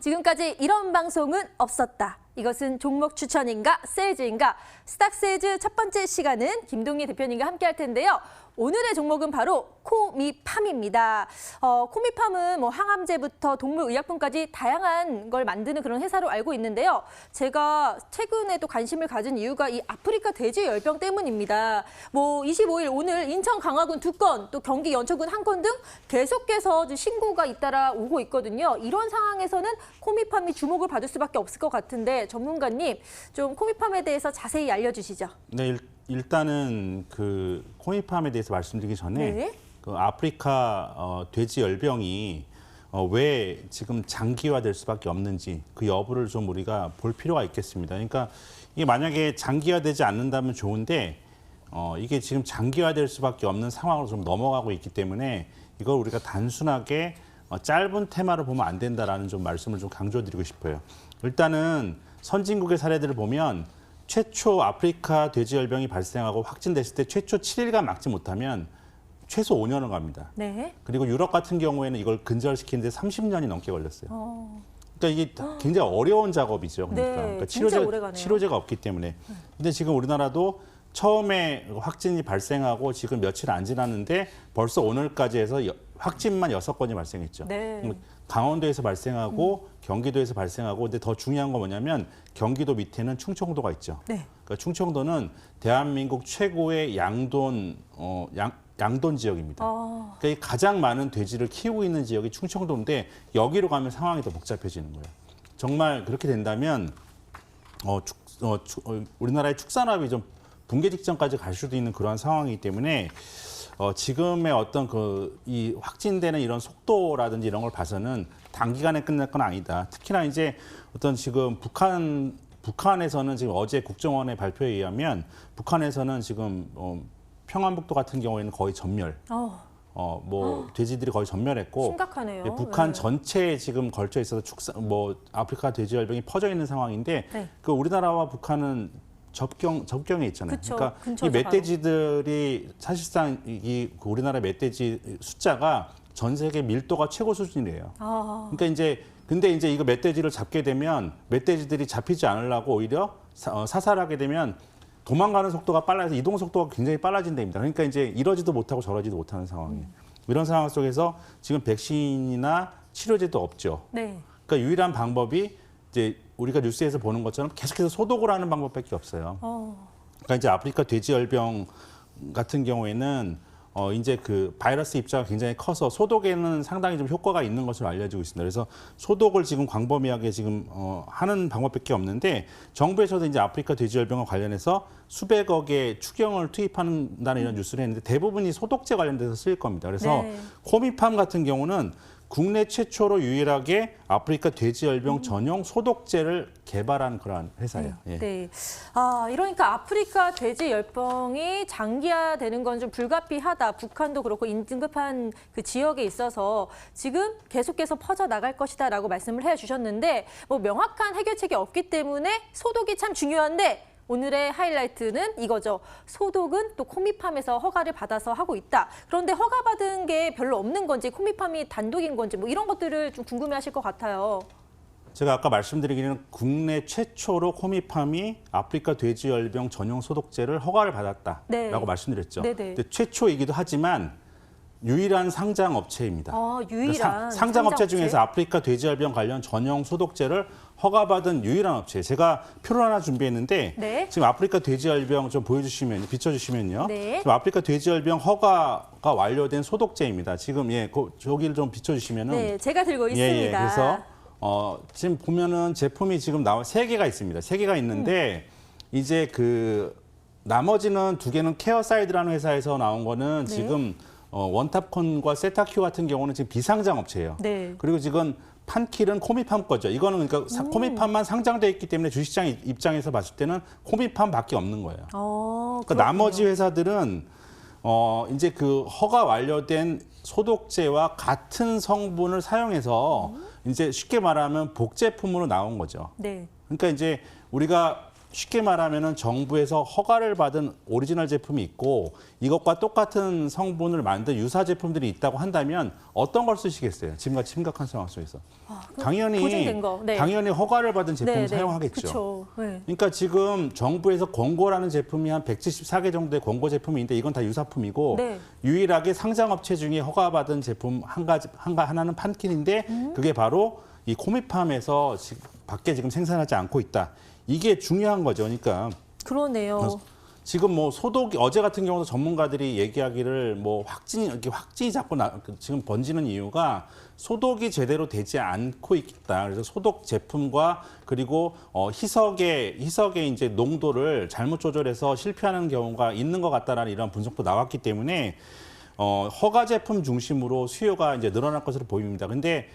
지금까지 이런 방송은 없었다. 이것은 종목 추천인가 세일즈인가? 스탁세일즈 첫 번째 시간은 김동희 대표님과 함께 할 텐데요. 오늘의 종목은 바로 코미팜입니다. 코미팜은 뭐 항암제부터 동물의약품까지 다양한 걸 만드는 그런 회사로 알고 있는데요. 제가 최근에도 관심을 가진 이유가 이 아프리카 돼지 열병 때문입니다. 뭐 25일 오늘 인천 강화군 2건, 또 경기 연천군 1건 등 계속해서 신고가 잇따라 오고 있거든요. 이런 상황에서는 코미팜이 주목을 받을 수밖에 없을 것 같은데 전문가님 좀 코미팜에 대해서 자세히 알려주시죠. 네, 일단은 그 코미팜에 대해서 말씀드리기 전에 네. 그 아프리카 돼지 열병이 왜 지금 장기화될 수밖에 없는지 그 여부를 좀 우리가 볼 필요가 있겠습니다. 그러니까 이게 만약에 장기화되지 않는다면 좋은데 이게 지금 장기화될 수밖에 없는 상황으로 좀 넘어가고 있기 때문에 이걸 우리가 단순하게 짧은 테마로 보면 안 된다라는 좀 말씀을 좀 강조드리고 싶어요. 일단은 선진국의 사례들을 보면 최초 아프리카 돼지열병이 발생하고 확진됐을 때 최초 7일간 막지 못하면 최소 5년을 갑니다. 네. 그리고 유럽 같은 경우에는 이걸 근절시키는데 30년이 넘게 걸렸어요. 그러니까 이게 굉장히 어려운 작업이죠. 그러니까, 네, 그러니까 진짜 오래가네요. 치료제가 없기 때문에. 근데 지금 우리나라도 처음에 확진이 발생하고 지금 며칠 안 지났는데 벌써 오늘까지 해서 확진만 6건이 발생했죠. 네. 강원도에서 발생하고 경기도에서 발생하고 근데 더 중요한 건 뭐냐면 경기도 밑에는 충청도가 있죠. 네. 그러니까 충청도는 대한민국 최고의 양돈 지역입니다. 그러니까 이 가장 많은 돼지를 키우고 있는 지역이 충청도인데 여기로 가면 상황이 더 복잡해지는 거예요. 정말 그렇게 된다면 우리나라의 축산업이 좀 붕괴 직전까지 갈 수도 있는 그러한 상황이기 때문에 지금의 어떤 이 확진되는 이런 속도라든지 이런 걸 봐서는 단기간에 끝날 건 아니다. 특히나 이제 어떤 지금 북한에서는 지금 어제 국정원의 발표에 의하면 북한에서는 지금 평안북도 같은 경우에는 거의 전멸. 돼지들이 거의 전멸했고 심각하네요. 북한 네. 전체에 지금 걸쳐 있어서 아프리카 돼지열병이 퍼져 있는 상황인데 네. 그 우리나라와 북한은 접경에 있잖아요. 그쵸, 그러니까 근처죠, 이 멧돼지들이 사실상 우리나라 멧돼지 숫자가 전 세계 밀도가 최고 수준이래요. 그러니까 근데 이제 이거 멧돼지를 잡게 되면 멧돼지들이 잡히지 않으려고 오히려 사살하게 되면 도망가는 속도가 빨라서 이동 속도가 굉장히 빨라진답니다. 그러니까 이제 이러지도 못하고 저러지도 못하는 상황이에요. 이런 상황 속에서 지금 백신이나 치료제도 없죠. 네. 그러니까 유일한 방법이 이제 우리가 뉴스에서 보는 것처럼 계속해서 소독을 하는 방법밖에 없어요. 그러니까 이제 아프리카 돼지열병 같은 경우에는 이제 그 바이러스 입자가 굉장히 커서 소독에는 상당히 좀 효과가 있는 것으로 알려지고 있습니다. 그래서 소독을 지금 광범위하게 지금 하는 방법밖에 없는데 정부에서도 이제 아프리카 돼지열병과 관련해서 수백억의 추경을 투입한다는 이런 뉴스를 했는데 대부분이 소독제 관련돼서 쓰일 겁니다. 그래서 네. 코미팜 같은 경우는 국내 최초로 유일하게 아프리카 돼지열병 전용 소독제를 개발한 그러한 회사예요. 예. 네. 이러니까 아프리카 돼지 열병이 장기화되는 건 좀 불가피하다. 북한도 그렇고 긴급한 그 지역에 있어서 지금 계속해서 퍼져 나갈 것이다라고 말씀을 해주셨는데 뭐 명확한 해결책이 없기 때문에 소독이 참 중요한데. 오늘의 하이라이트는 이거죠. 소독은 또 코미팜에서 허가를 받아서 하고 있다. 그런데 허가받은 게 별로 없는 건지 코미팜이 단독인 건지 뭐 이런 것들을 좀 궁금해하실 것 같아요. 제가 아까 말씀드리기는 국내 최초로 코미팜이 아프리카 돼지열병 전용 소독제를 허가를 받았다라고 네. 말씀드렸죠. 네네. 근데 최초이기도 하지만 유일한 상장 업체입니다. 유일한 그러니까 상장업체 중에서 아프리카 돼지열병 관련 전용 소독제를 허가받은 유일한 업체. 제가 표를 하나 준비했는데 네. 지금 아프리카 돼지열병 좀 비춰주시면요. 네. 지금 아프리카 돼지열병 허가가 완료된 소독제입니다. 지금 저기를 좀 비춰주시면은 네, 제가 들고 있습니다. 그래서 지금 보면은 제품이 지금 3개가 있습니다. 3개가 있는데 이제 그 나머지는 2개는 케어사이드라는 회사에서 나온 거는 네. 지금 원탑콘과 세타큐 같은 경우는 지금 비상장 업체예요. 네. 그리고 지금 판킬은 코미팜 거죠. 이거는 그러니까 코미팜만 상장돼 있기 때문에 주식시장 입장에서 봤을 때는 코미팜밖에 없는 거예요. 그러니까 나머지 회사들은 이제 그 허가 완료된 소독제와 같은 성분을 사용해서 이제 쉽게 말하면 복제품으로 나온 거죠. 네. 그러니까 이제 우리가 쉽게 말하면은 정부에서 허가를 받은 오리지널 제품이 있고 이것과 똑같은 성분을 만든 유사 제품들이 있다고 한다면 어떤 걸 쓰시겠어요? 지금같이 심각한 상황 속에서. 당연히 보증된 거. 네. 당연히 허가를 받은 제품을 사용하겠죠. 그렇죠. 네. 그러니까 지금 정부에서 권고라는 제품이 한 174개 정도의 권고 제품이 있는데 이건 다 유사품이고 네. 유일하게 상장업체 중에 허가받은 제품 하나는 판킨인데 그게 바로 이 코미팜에서 밖에 지금 생산하지 않고 있다. 이게 중요한 거죠. 그러니까 그러네요. 지금 뭐 소독 어제 같은 경우도 전문가들이 얘기하기를 뭐 확진이 자꾸 지금 번지는 이유가 소독이 제대로 되지 않고 있다. 그래서 소독 제품과 그리고 희석의 이제 농도를 잘못 조절해서 실패하는 경우가 있는 것 같다라는 이런 분석도 나왔기 때문에 허가 제품 중심으로 수요가 이제 늘어날 것으로 보입니다. 근데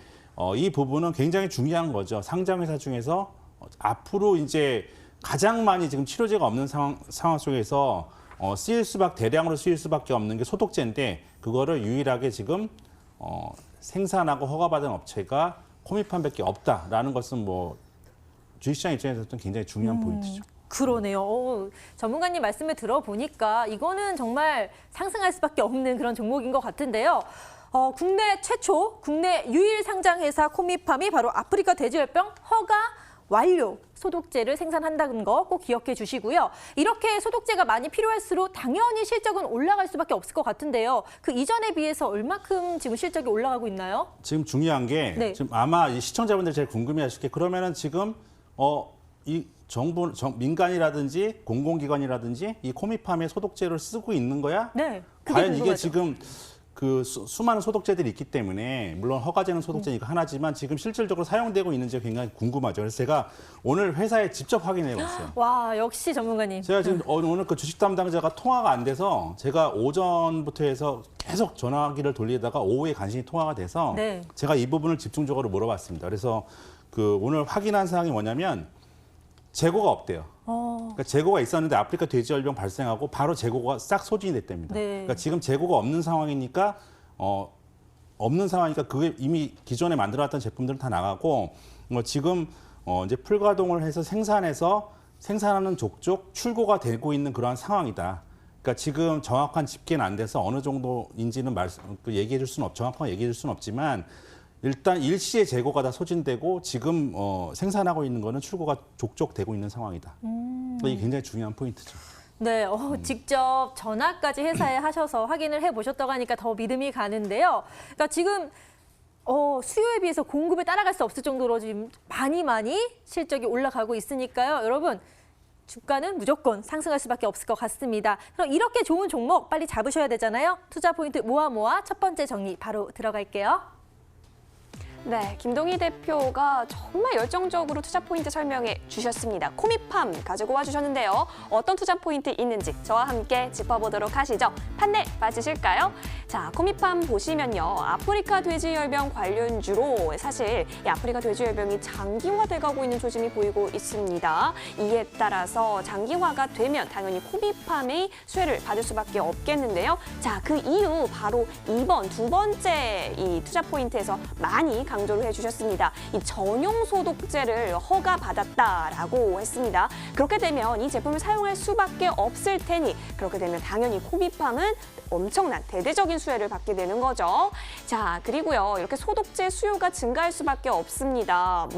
이 부분은 굉장히 중요한 거죠. 상장 회사 중에서 앞으로 이제 가장 많이 지금 치료제가 없는 상황 속에서 대량으로 쓰일 수밖에 없는 게 소독제인데 그거를 유일하게 지금 생산하고 허가받은 업체가 코미팜밖에 없다라는 것은 뭐 주식시장 입장에서는 굉장히 중요한 포인트죠. 그러네요. 전문가님 말씀을 들어보니까 이거는 정말 상승할 수밖에 없는 그런 종목인 것 같은데요. 국내 최초, 국내 유일 상장 회사 코미팜이 바로 아프리카 돼지열병 허가 완료 소독제를 생산한다는 거 꼭 기억해 주시고요. 이렇게 소독제가 많이 필요할수록 당연히 실적은 올라갈 수밖에 없을 것 같은데요. 그 이전에 비해서 얼마큼 지금 실적이 올라가고 있나요? 지금 중요한 게 지금 아마 이 시청자분들 제일 궁금해하실 게 그러면은 지금 이 정부 민간이라든지 공공기관이라든지 이 코미팜의 소독제를 쓰고 있는 거야? 네. 과연 이게 지금 그 수많은 소독제들이 있기 때문에 물론 허가제는 소독제니까 하나지만 지금 실질적으로 사용되고 있는지 굉장히 궁금하죠. 그래서 제가 오늘 회사에 직접 확인해 봤어요. 와, 역시 전문가님. 제가 지금 오늘 그 주식 담당자가 통화가 안 돼서 제가 오전부터 해서 계속 전화기를 돌리다가 오후에 간신히 통화가 돼서 제가 이 부분을 집중적으로 물어봤습니다. 그래서 그 오늘 확인한 사항이 뭐냐면 재고가 없대요. 그러니까 재고가 있었는데 아프리카 돼지열병 발생하고 바로 재고가 싹 소진이 됐답니다. 그러니까 지금 재고가 없는 상황이니까 그게 이미 기존에 만들어놨던 제품들은 다 나가고 지금 이제 풀가동을 해서 생산하는 족족 출고가 되고 있는 그러한 상황이다. 그러니까 지금 정확한 집계는 안 돼서 어느 정도인지는 정확하게 얘기해 줄 수는 없지만 일단 일시에 재고가 다 소진되고 지금 생산하고 있는 거는 출고가 족족 되고 있는 상황이다. 이게 굉장히 중요한 포인트죠. 네, 직접 전화까지 회사에 하셔서 확인을 해보셨다고 하니까 더 믿음이 가는데요. 그러니까 지금 수요에 비해서 공급을 따라갈 수 없을 정도로 지금 많이 실적이 올라가고 있으니까요. 여러분, 주가는 무조건 상승할 수밖에 없을 것 같습니다. 그럼 이렇게 좋은 종목 빨리 잡으셔야 되잖아요. 투자 포인트 모아 첫 번째 정리 바로 들어갈게요. 네, 김동희 대표가 정말 열정적으로 투자 포인트 설명해 주셨습니다. 코미팜 가지고 와주셨는데요. 어떤 투자 포인트 있는지 저와 함께 짚어보도록 하시죠. 판넬 맞으실까요? 자, 코미팜 보시면요. 아프리카 돼지열병 관련주로 사실 이 아프리카 돼지열병이 장기화돼가고 있는 조짐이 보이고 있습니다. 이에 따라서 장기화가 되면 당연히 코미팜의 수혜를 받을 수밖에 없겠는데요. 자, 그 이유 바로 이번 두 번째 이 투자 포인트에서 많이 강조를 해주셨습니다. 이 전용 소독제를 허가받았다라고 했습니다. 그렇게 되면 이 제품을 사용할 수밖에 없을 테니 그렇게 되면 당연히 코미팜은 엄청난 대대적인 수혜를 받게 되는 거죠. 자, 그리고요. 이렇게 소독제 수요가 증가할 수밖에 없습니다.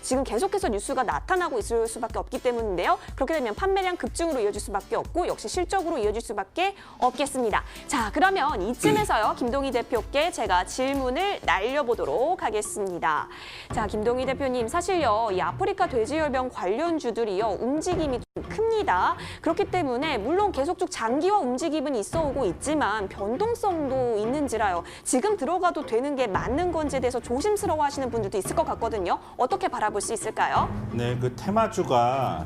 지금 계속해서 뉴스가 나타나고 있을 수밖에 없기 때문인데요. 그렇게 되면 판매량 급증으로 이어질 수밖에 없고 역시 실적으로 이어질 수밖에 없겠습니다. 자, 그러면 이쯤에서요. 김동희 대표께 제가 질문을 날려보도록 하겠습니다. 자, 김동희 대표님, 사실요. 이 아프리카 돼지열병 관련주들이요. 움직임이 좀 큽니다. 그렇기 때문에 물론 계속 쭉 장기화 움직임은 있어오고 있지만 변동성도 있는지라요. 지금 들어가도 되는 게 맞는 건지에 대해서 조심스러워하시는 분들도 있을 것 같거든요. 어떻게 바라볼 수 있을까요? 네, 그 테마주가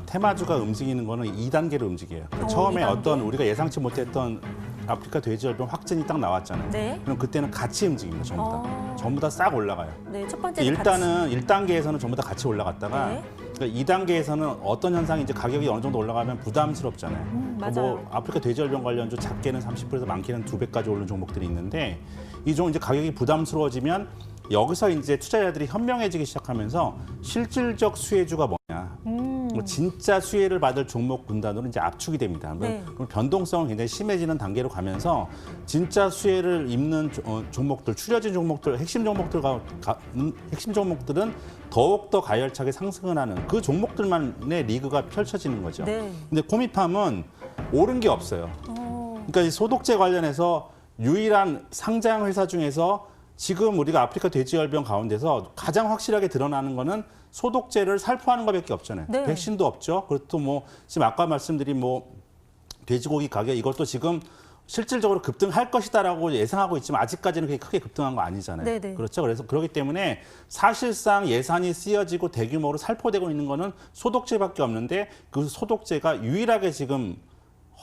움직이는 거는 2단계로 움직여요. 처음에 2단계? 어떤 우리가 예상치 못했던 아프리카 돼지열병 확진이 딱 나왔잖아요. 네. 그럼 그때는 같이 움직입니다. 전부 다 싹 올라가요. 네, 첫 번째 일단은 1단계에서는 전부 다 같이 올라갔다가 그러니까 2단계에서는 어떤 현상이 이제 가격이 어느 정도 올라가면 부담스럽잖아요. 맞아요. 아프리카 돼지열병 관련주 작게는 30%에서 많게는 2배까지 오르는 종목들이 있는데 이 종목 이제 가격이 부담스러워지면 여기서 이제 투자자들이 현명해지기 시작하면서 실질적 수혜주가 뭐냐. 진짜 수혜를 받을 종목 군단으로 이제 압축이 됩니다. 네. 그럼 변동성은 굉장히 심해지는 단계로 가면서 진짜 수혜를 입는 종목들, 추려진 종목들, 핵심 종목들은 더욱더 가열차게 상승을 하는 그 종목들만의 리그가 펼쳐지는 거죠. 네. 근데 코미팜은 오른 게 없어요. 그러니까 이 소독제 관련해서 유일한 상장 회사 중에서 지금 우리가 아프리카 돼지열병 가운데서 가장 확실하게 드러나는 거는 소독제를 살포하는 것밖에 없잖아요. 네. 백신도 없죠. 그리고 뭐 지금 아까 말씀드린 뭐 돼지고기 가격 이것도 지금 실질적으로 급등할 것이다라고 예상하고 있지만 아직까지는 그게 크게 급등한 거 아니잖아요. 네네. 그렇죠. 그래서 그렇기 때문에 사실상 예산이 쓰여지고 대규모로 살포되고 있는 거는 소독제밖에 없는데 그 소독제가 유일하게 지금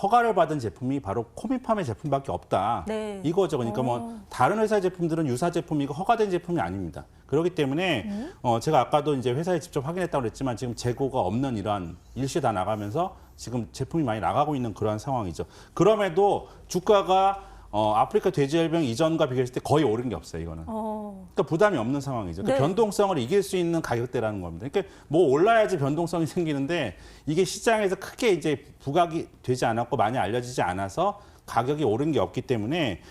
허가를 받은 제품이 바로 코미팜의 제품밖에 없다. 네. 이거죠. 그러니까 뭐 다른 회사의 제품들은 유사 제품이고 허가된 제품이 아닙니다. 그렇기 때문에 제가 아까도 이제 회사에 직접 확인했다고 그랬지만 지금 재고가 없는 이러한 일시 다 나가면서 지금 제품이 많이 나가고 있는 그러한 상황이죠. 그럼에도 주가가 아프리카 돼지열병 이전과 비교했을 때 거의 오른 게 없어요. 이거는. 그러니까 부담이 없는 상황이죠. 그러니까 네. 변동성을 이길 수 있는 가격대라는 겁니다. 그러니까 뭐 올라야지 변동성이 생기는데 이게 시장에서 크게 이제 부각이 되지 않았고 많이 알려지지 않아서 가격이 오른 게 없기 때문에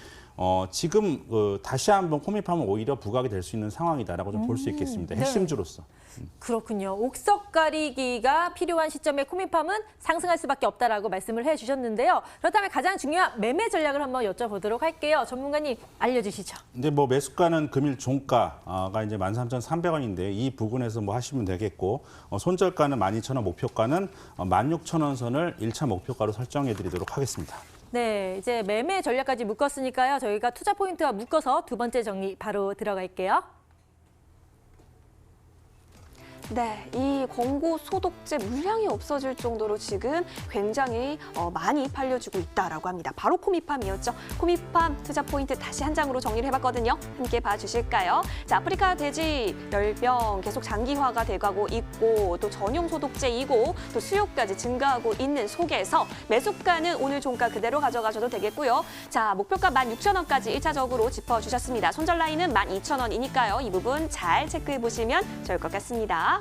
지금 다시 한번 코미팜은 오히려 부각이 될 수 있는 상황이다라고 좀 볼 수 있겠습니다. 네. 핵심주로서. 그렇군요. 옥석 가리기가 필요한 시점에 코미팜은 상승할 수밖에 없다라고 말씀을 해주셨는데요. 그렇다면 가장 중요한 매매 전략을 한번 여쭤보도록 할게요. 전문가님 알려주시죠. 근데 뭐 매수가는 금일 종가가 이제 13,300원인데 이 부근에서 뭐 하시면 되겠고 손절가는 12,000원, 목표가는 16,000원 선을 1차 목표가로 설정해 드리도록 하겠습니다. 네, 이제 매매 전략까지 묶었으니까요. 저희가 투자 포인트와 묶어서 두 번째 정리 바로 들어갈게요. 네, 이 권고 소독제 물량이 없어질 정도로 지금 굉장히 많이 팔려주고 있다라고 합니다. 바로 코미팜이었죠. 코미팜 투자 포인트 다시 한 장으로 정리를 해봤거든요. 함께 봐주실까요? 자, 아프리카 돼지 열병 계속 장기화가 돼가고 있고 또 전용 소독제이고 또 수요까지 증가하고 있는 속에서 매수가는 오늘 종가 그대로 가져가셔도 되겠고요. 자, 목표가 16,000원까지 1차적으로 짚어주셨습니다. 손절 라인은 12,000원이니까요. 이 부분 잘 체크해 보시면 좋을 것 같습니다.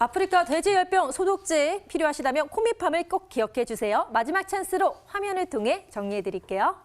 아프리카 돼지열병 소독제 필요하시다면 코미팜을 꼭 기억해 주세요. 마지막 찬스로 화면을 통해 정리해 드릴게요.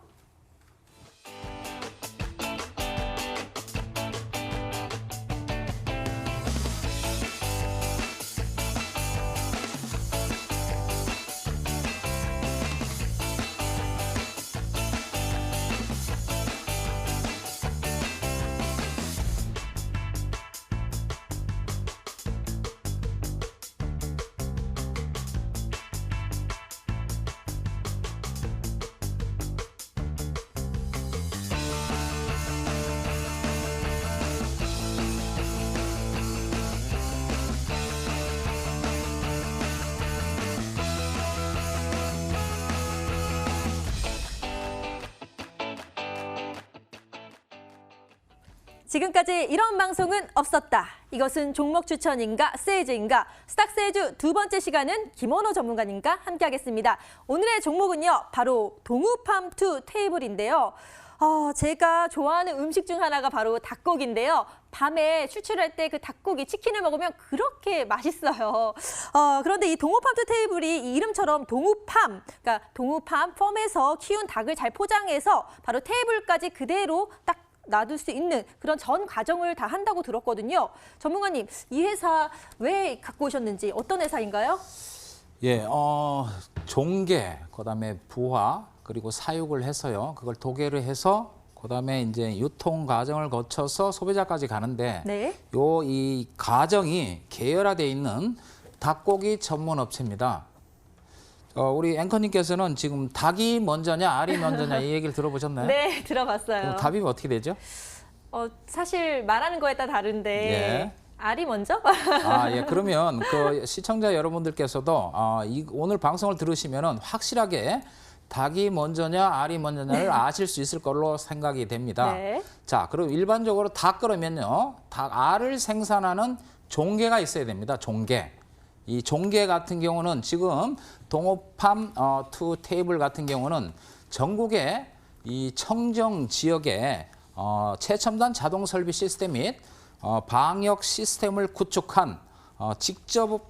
지금까지 이런 방송은 없었다. 이것은 종목 추천인가 세이즈인가 스탁세이즈 두 번째 시간은 김원호 전문가님과 함께하겠습니다. 오늘의 종목은요. 바로 동우팜2 테이블인데요. 제가 좋아하는 음식 중 하나가 바로 닭고기인데요. 밤에 출출할 때 그 닭고기 치킨을 먹으면 그렇게 맛있어요. 그런데 이 동우팜2 테이블이 이 이름처럼 동우팜, 그러니까 동우팜 펌에서 키운 닭을 잘 포장해서 바로 테이블까지 그대로 딱 놔둘 수 있는 그런 전 과정을 다 한다고 들었거든요. 전문가님, 이 회사 왜 갖고 오셨는지 어떤 회사인가요? 예, 종계, 그다음에 부화, 그리고 사육을 해서요. 그걸 도계를 해서 그다음에 이제 유통 과정을 거쳐서 소비자까지 가는데 네. 이 과정이 계열화되어 있는 닭고기 전문 업체입니다. 우리 앵커님께서는 지금 닭이 먼저냐 알이 먼저냐 이 얘기를 들어보셨나요? 네, 들어봤어요. 그럼 답이 어떻게 되죠? 사실 말하는 거에 따라 다른데 예. 알이 먼저? 예. 그러면 그 시청자 여러분들께서도 오늘 방송을 들으시면은 확실하게 닭이 먼저냐 알이 먼저냐를 아실 수 있을 걸로 생각이 됩니다. 네. 자, 그럼 일반적으로 닭 그러면요. 닭 알을 생산하는 종계가 있어야 됩니다. 종계. 이 종계 같은 경우는 지금 동우팜2 테이블 같은 경우는 전국의 이 청정 지역에 최첨단 자동 설비 시스템 및 방역 시스템을 구축한 직접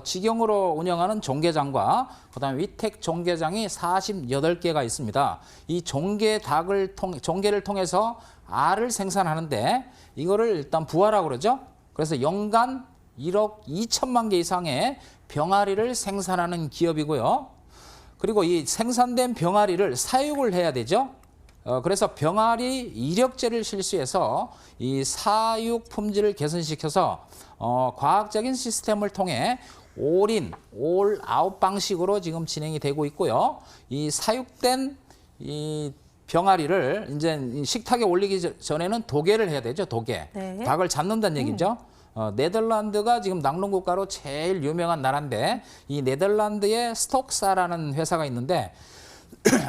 직영으로 운영하는 종개장과 그다음에 위택 종개장이 48개가 있습니다. 이 종개를 통해서 알을 생산하는데 이거를 일단 부화라고 그러죠. 그래서 연간 1억 2천만 개 이상의 병아리를 생산하는 기업이고요. 그리고 이 생산된 병아리를 사육을 해야 되죠. 그래서 병아리 이력제를 실시해서 이 사육 품질을 개선시켜서 과학적인 시스템을 통해 올인, 올아웃 방식으로 지금 진행이 되고 있고요. 이 사육된 이 병아리를 이제 식탁에 올리기 전에는 도개를 해야 되죠. 도개. 네. 닭을 잡는다는 얘기죠. 네덜란드가 지금 낙농국가로 제일 유명한 나라인데 이 네덜란드의 스톡사라는 회사가 있는데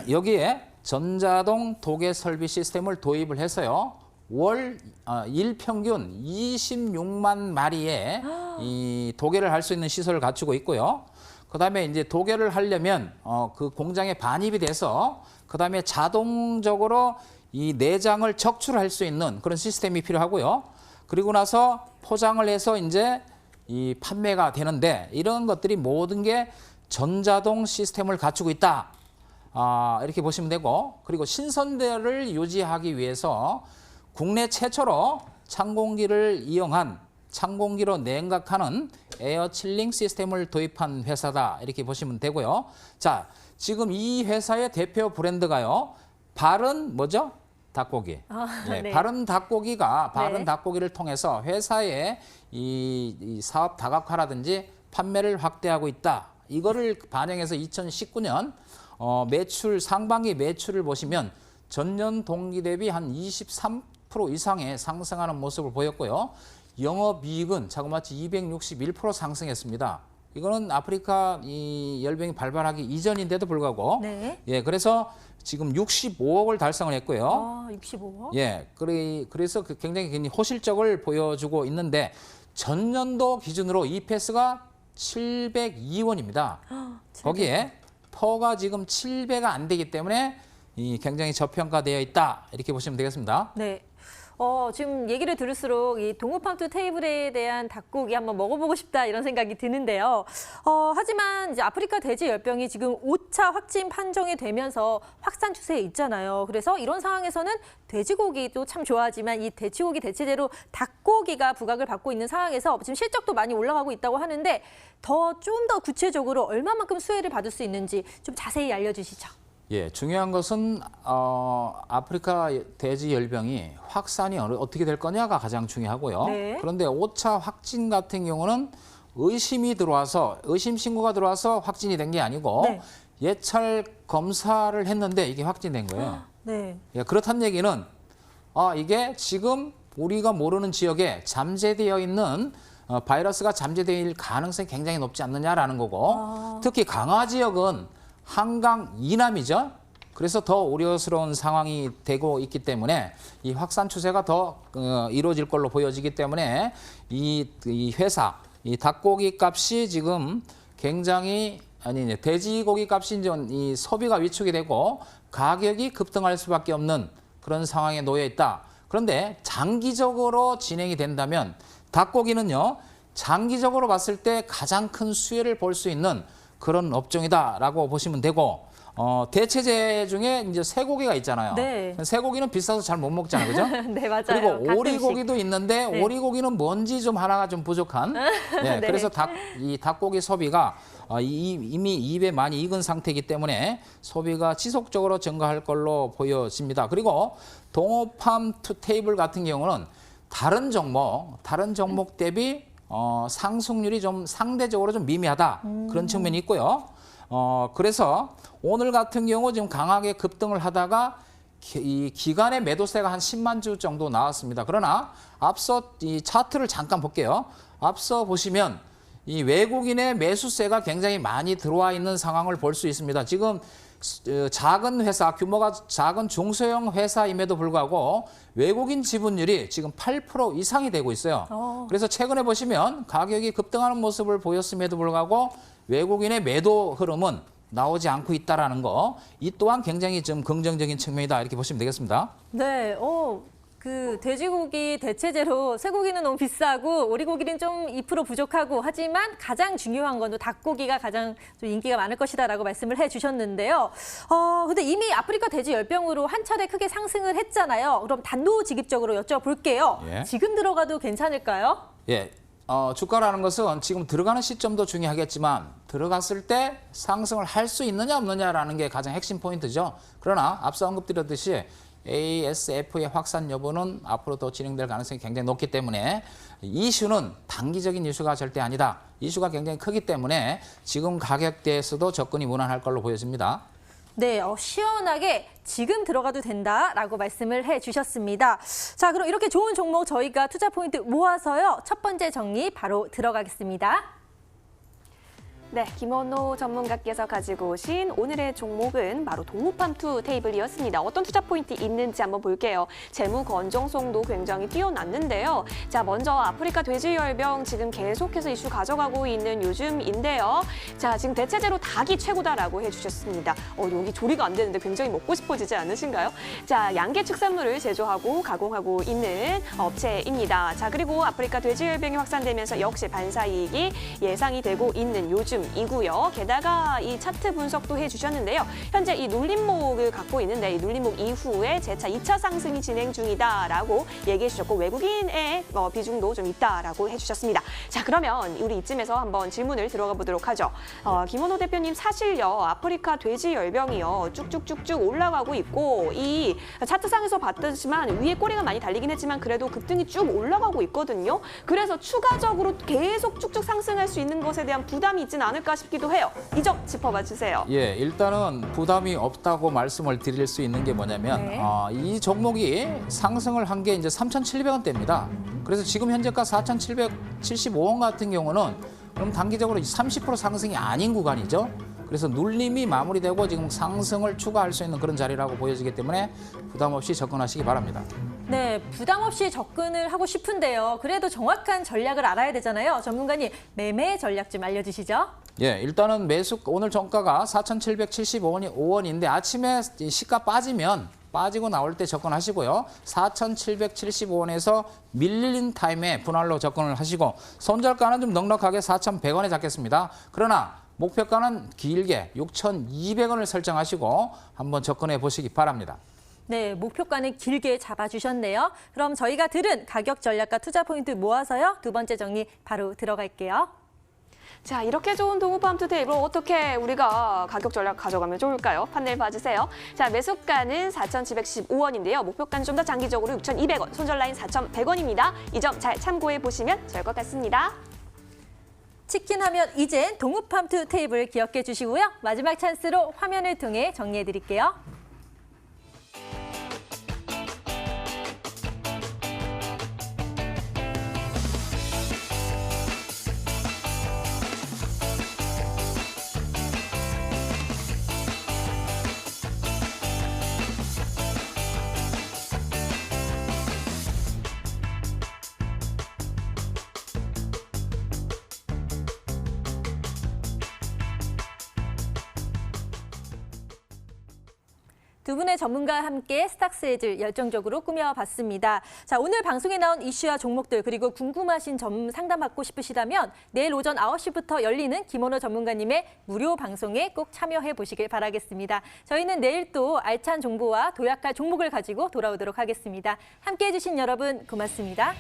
여기에 전자동 도개 설비 시스템을 도입을 해서요. 월 일평균 26만 마리의 이 도개를 할 수 있는 시설을 갖추고 있고요. 그다음에 이제 도개를 하려면 그 공장에 반입이 돼서 그다음에 자동적으로 이 내장을 적출할 수 있는 그런 시스템이 필요하고요. 그리고 나서 포장을 해서 이제 이 판매가 되는데 이런 것들이 모든 게 전자동 시스템을 갖추고 있다. 이렇게 보시면 되고 그리고 신선도를 유지하기 위해서 국내 최초로 찬 공기를 이용한 찬 공기로 냉각하는 에어 칠링 시스템을 도입한 회사다. 이렇게 보시면 되고요. 자, 지금 이 회사의 대표 브랜드가요. 바른 뭐죠? 닭고기. 네. 바른 닭고기가 바른 네. 닭고기를 통해서 회사의 이 사업 다각화라든지 판매를 확대하고 있다. 이거를 반영해서 2019년 매출 상반기 매출을 보시면 전년 동기 대비 한 23% 이상의 상승하는 모습을 보였고요. 영업이익은 자그마치 261% 상승했습니다. 이거는 아프리카 이 열병이 발발하기 이전인데도 불구하고 네. 예, 그래서 지금 65억을 달성을 했고요. 65억? 예, 그래서 굉장히 호실적을 보여주고 있는데 전년도 기준으로 EPS가 702원입니다. 거기에 퍼가 지금 7배가 안 되기 때문에 굉장히 저평가되어 있다. 이렇게 보시면 되겠습니다. 네. 지금 얘기를 들을수록 이 동우팜투 테이블에 대한 닭고기 한번 먹어보고 싶다 이런 생각이 드는데요. 하지만 이제 아프리카 돼지 열병이 지금 5차 확진 판정이 되면서 확산 추세에 있잖아요. 그래서 이런 상황에서는 돼지고기도 참 좋아하지만 이 돼지고기 대체제로 닭고기가 부각을 받고 있는 상황에서 지금 실적도 많이 올라가고 있다고 하는데 좀 더 구체적으로 얼마만큼 수혜를 받을 수 있는지 좀 자세히 알려주시죠. 예, 중요한 것은 아프리카 돼지 열병이 확산이 어떻게 될 거냐가 가장 중요하고요. 네. 그런데 5차 확진 같은 경우는 의심 신고가 들어와서 확진이 된 게 아니고 네. 예찰 검사를 했는데 이게 확진된 거예요. 네. 예, 그렇다는 얘기는 이게 지금 우리가 모르는 지역에 잠재되어 있는 바이러스가 잠재될 가능성이 굉장히 높지 않느냐라는 거고 특히 강화 지역은 한강 이남이죠. 그래서 더 우려스러운 상황이 되고 있기 때문에 이 확산 추세가 더 이루어질 걸로 보여지기 때문에 이 회사, 이 닭고기 값이 지금 굉장히 돼지고기 값이 이제 이 소비가 위축이 되고 가격이 급등할 수밖에 없는 그런 상황에 놓여 있다. 그런데 장기적으로 진행이 된다면 닭고기는요, 장기적으로 봤을 때 가장 큰 수혜를 볼 수 있는 그런 업종이다라고 보시면 되고 대체제 중에 이제 쇠고기가 있잖아요. 네. 쇠고기는 비싸서 잘 못 먹잖아요, 그죠? 네, 맞아요. 그리고 가끔씩. 오리고기도 있는데 네. 오리고기는 뭔지 좀 하나가 좀 부족한. 네, 네. 그래서 이 닭고기 소비가 이미 입에 많이 익은 상태이기 때문에 소비가 지속적으로 증가할 걸로 보여집니다. 그리고 동호팜 투 테이블 같은 경우는 다른 종목 대비 상승률이 좀 상대적으로 좀 미미하다. 그런 측면이 있고요. 그래서 오늘 같은 경우 지금 강하게 급등을 하다가 이 기간의 매도세가 한 10만 주 정도 나왔습니다. 그러나 앞서 이 차트를 잠깐 볼게요. 앞서 보시면 이 외국인의 매수세가 굉장히 많이 들어와 있는 상황을 볼 수 있습니다. 지금 작은 회사, 규모가 작은 중소형 회사임에도 불구하고 외국인 지분율이 지금 8% 이상이 되고 있어요. 그래서 최근에 보시면 가격이 급등하는 모습을 보였음에도 불구하고 외국인의 매도 흐름은 나오지 않고 있다라는 거, 이 또한 굉장히 좀 긍정적인 측면이다 이렇게 보시면 되겠습니다. 네, 그 돼지고기 대체제로 쇠고기는 너무 비싸고 오리고기는 좀 2% 부족하고 하지만 가장 중요한 건 또 닭고기가 가장 좀 인기가 많을 것이다라고 말씀을 해주셨는데요. 근데 이미 아프리카 돼지 열병으로 한 차례 크게 상승을 했잖아요. 그럼 단도직입적으로 여쭤볼게요. 예. 지금 들어가도 괜찮을까요? 예. 주가라는 것은 지금 들어가는 시점도 중요하겠지만 들어갔을 때 상승을 할 수 있느냐 없느냐라는 게 가장 핵심 포인트죠. 그러나 앞서 언급드렸듯이 ASF의 확산 여부는 앞으로도 진행될 가능성이 굉장히 높기 때문에 이슈는 단기적인 이슈가 절대 아니다. 이슈가 굉장히 크기 때문에 지금 가격대에서도 접근이 무난할 걸로 보여집니다. 네, 시원하게 지금 들어가도 된다라고 말씀을 해주셨습니다. 자, 그럼 이렇게 좋은 종목 저희가 투자 포인트 모아서요. 첫 번째 정리 바로 들어가겠습니다. 네, 김원호 전문가께서 가지고 오신 오늘의 종목은 바로 동호팜투 테이블이었습니다. 어떤 투자 포인트 있는지 한번 볼게요. 재무 건정성도 굉장히 뛰어났는데요. 자, 먼저 아프리카 돼지열병 지금 계속해서 이슈 가져가고 있는 요즘인데요. 자, 지금 대체제로 닭이 최고다라고 해주셨습니다. 여기 조리가 안 되는데 굉장히 먹고 싶어지지 않으신가요? 자, 양계 축산물을 제조하고 가공하고 있는 업체입니다. 자, 그리고 아프리카 돼지열병이 확산되면서 역시 반사이익이 예상이 되고 있는 요즘 이고요. 게다가 이 차트 분석도 해주셨는데요. 현재 이 눌림목을 갖고 있는데 이 눌림목 이후에 재차 2차 상승이 진행 중이다라고 얘기해 주셨고 외국인의 비중도 좀 있다라고 해주셨습니다. 자, 그러면 우리 이쯤에서 한번 질문을 들어가 보도록 하죠. 김원호 대표님, 사실요 아프리카 돼지 열병이요 쭉쭉쭉쭉 올라가고 있고 이 차트상에서 봤듯이만 위에 꼬리가 많이 달리긴 했지만 그래도 급등이 쭉 올라가고 있거든요. 그래서 추가적으로 계속 쭉쭉 상승할 수 있는 것에 대한 부담이 있지는 않을까 싶기도 해요. 이 점 짚어봐 주세요. 예, 일단은 부담이 없다고 말씀을 드릴 수 있는 게 뭐냐면 네. 이 종목이 상승을 한 게 이제 3,700원대입니다. 그래서 지금 현재가 4,775원 같은 경우는 그럼 단기적으로 30% 상승이 아닌 구간이죠. 그래서 눌림이 마무리되고 지금 상승을 추가할 수 있는 그런 자리라고 보여지기 때문에 부담 없이 접근하시기 바랍니다. 네, 부담 없이 접근을 하고 싶은데요. 그래도 정확한 전략을 알아야 되잖아요. 전문가님, 매매 전략 좀 알려주시죠. 예, 일단은 매수 오늘 종가가 4,775원인데 아침에 시가 빠지고 나올 때 접근하시고요. 4,775원에서 밀린 타임에 분할로 접근을 하시고 손절가는 좀 넉넉하게 4,100원에 잡겠습니다. 그러나 목표가는 길게 6,200원을 설정하시고 한번 접근해 보시기 바랍니다. 네, 목표가는 길게 잡아주셨네요. 그럼 저희가 들은 가격 전략과 투자 포인트 모아서요. 두 번째 정리 바로 들어갈게요. 자, 이렇게 좋은 동호팜투 테이블 어떻게 우리가 가격 전략 가져가면 좋을까요? 판넬 봐주세요. 자, 매수가는 4,715원인데요. 목표가는 좀 더 장기적으로 6,200원, 손절 라인 4,100원입니다. 이 점 잘 참고해 보시면 될 것 같습니다. 치킨 하면 이젠 동호팜투 테이블 기억해 주시고요. 마지막 찬스로 화면을 통해 정리해 드릴게요. 두 분의 전문가와 함께 스탁스헤지를 열정적으로 꾸며봤습니다. 자, 오늘 방송에 나온 이슈와 종목들 그리고 궁금하신 점 상담받고 싶으시다면 내일 오전 9시부터 열리는 김원호 전문가님의 무료 방송에 꼭 참여해 보시길 바라겠습니다. 저희는 내일 또 알찬 정보와 도약할 종목을 가지고 돌아오도록 하겠습니다. 함께해 주신 여러분 고맙습니다.